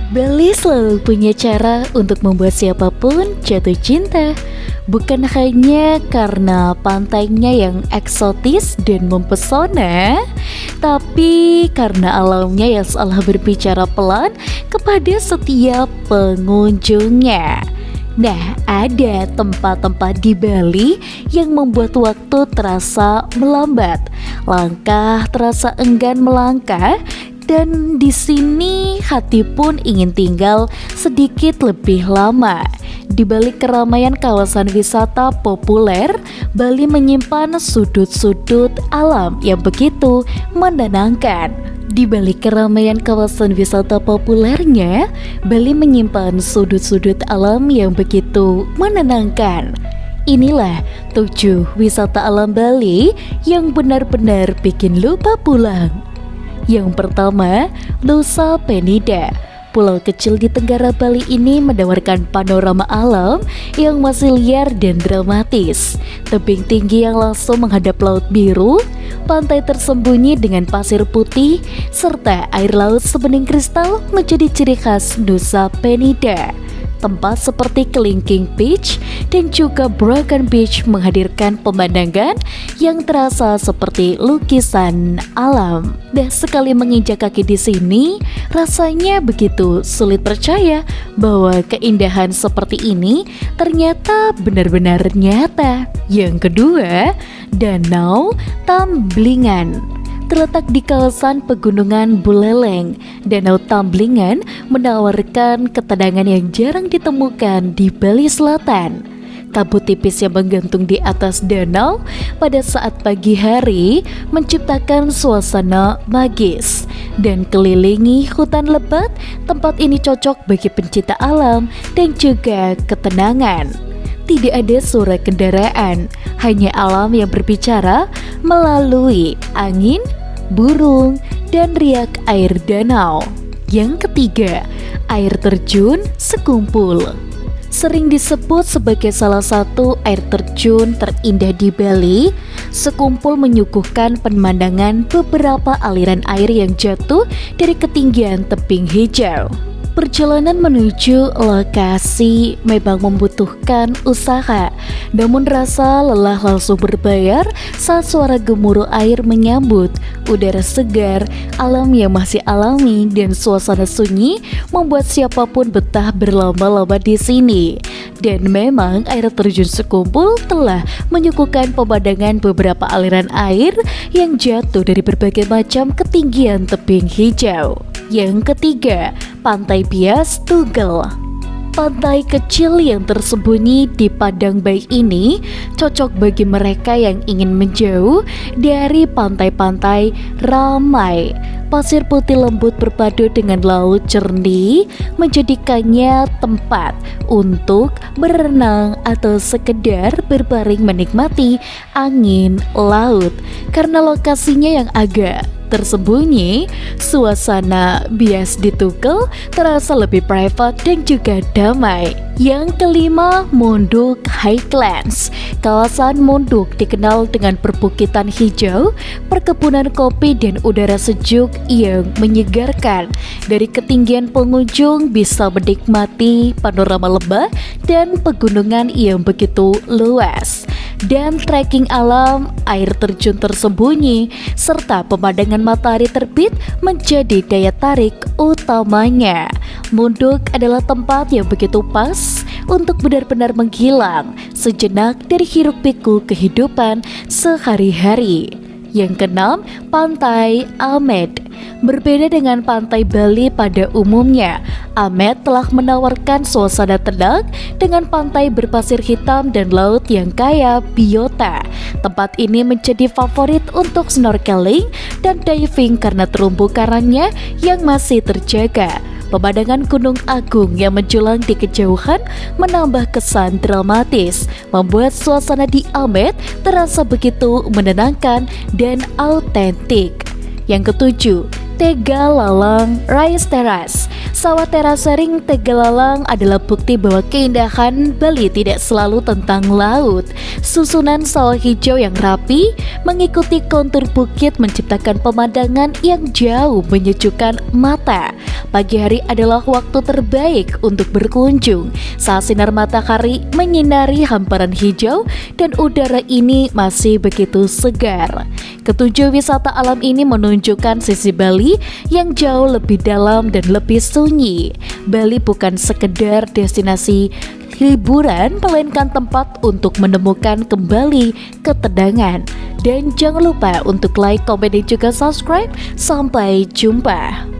Bali selalu punya cara untuk membuat siapapun jatuh cinta. Bukan hanya karena pantainya yang eksotis dan mempesona, tapi karena alamnya yang seolah berbicara pelan kepada setiap pengunjungnya. Nah, ada tempat-tempat di Bali yang membuat waktu terasa melambat, langkah terasa enggan melangkah, dan di sini hati pun ingin tinggal sedikit lebih lama. Di balik keramaian kawasan wisata populer, Bali menyimpan sudut-sudut alam yang begitu menenangkan. Di balik keramaian kawasan wisata populernya, Bali menyimpan sudut-sudut alam yang begitu menenangkan. Inilah 7 wisata alam Bali yang benar-benar bikin lupa pulang. Yang pertama, Nusa Penida. Pulau kecil di tenggara Bali ini menawarkan panorama alam yang masih liar dan dramatis. Tebing tinggi yang langsung menghadap laut biru, pantai tersembunyi dengan pasir putih, serta air laut sebening kristal menjadi ciri khas Nusa Penida. Tempat seperti Kelingking Beach dan juga Broken Beach menghadirkan pemandangan yang terasa seperti lukisan alam. Dan sekali menginjak kaki di sini, rasanya begitu sulit percaya bahwa keindahan seperti ini ternyata benar-benar nyata. Yang kedua, Danau Tamblingan. Terletak di kawasan pegunungan Buleleng, Danau Tamblingan menawarkan ketenangan yang jarang ditemukan di Bali Selatan. Kabut tipis yang menggantung di atas danau pada saat pagi hari menciptakan suasana magis. Dan kelilingi hutan lebat, tempat ini cocok bagi pencinta alam dan juga ketenangan. Tidak ada suara kendaraan, hanya alam yang berbicara melalui angin, burung, dan riak air danau. Yang ketiga, air terjun Sekumpul. Sering disebut sebagai salah satu air terjun terindah di Bali, Sekumpul menyuguhkan pemandangan beberapa aliran air yang jatuh dari ketinggian tebing hijau. Perjalanan menuju lokasi memang membutuhkan usaha, namun rasa lelah langsung berbayar saat suara gemuruh air menyambut udara segar, alam yang masih alami dan suasana sunyi membuat siapapun betah berlama-lama di sini. Dan memang air terjun Sekumpul telah menyuguhkan pemandangan beberapa aliran air yang jatuh dari berbagai macam ketinggian tebing hijau. Yang ketiga, Pantai Bias Tugel. Pantai kecil yang tersembunyi di padang baik ini cocok bagi mereka yang ingin menjauh dari pantai-pantai ramai. Pasir putih lembut berpadu dengan laut jernih menjadikannya tempat untuk berenang atau sekedar berbaring menikmati angin laut. Karena lokasinya yang agak tersembunyi, suasana Bias di Tugel terasa lebih private dan juga damai. Yang kelima, Munduk Highlands. Kawasan Munduk dikenal dengan perbukitan hijau, perkebunan kopi dan udara sejuk yang menyegarkan. Dari ketinggian pengunjung bisa menikmati panorama lembah dan pegunungan yang begitu luas. Dan trekking alam, air terjun tersembunyi, serta pemandangan matahari terbit menjadi daya tarik utamanya. Munduk adalah tempat yang begitu pas untuk benar-benar menghilang sejenak dari hiruk-pikuk kehidupan sehari-hari. Yang keenam, Pantai Amed. Berbeda dengan pantai Bali pada umumnya, Amed telah menawarkan suasana tenang dengan pantai berpasir hitam dan laut yang kaya biota. Tempat ini menjadi favorit untuk snorkeling dan diving karena terumbu karangnya yang masih terjaga. Pemandangan Gunung Agung yang menjulang di kejauhan menambah kesan dramatis, membuat suasana di Amed terasa begitu menenangkan dan autentik. Yang ketujuh, Tegalalang Rice Terrace. Sawah terasering Tegalalang adalah bukti bahwa keindahan Bali tidak selalu tentang laut. Susunan sawah hijau yang rapi mengikuti kontur bukit menciptakan pemandangan yang jauh menyejukkan mata. Pagi hari adalah waktu terbaik untuk berkunjung saat sinar matahari menyinari hamparan hijau dan udara ini masih begitu segar. Ketujuh wisata alam ini menunjukkan sisi Bali yang jauh lebih dalam dan lebih sunyi. Bali bukan sekedar destinasi hiburan, melainkan tempat untuk menemukan kembali ketenangan. Dan jangan lupa untuk like, komen, dan juga subscribe. Sampai jumpa.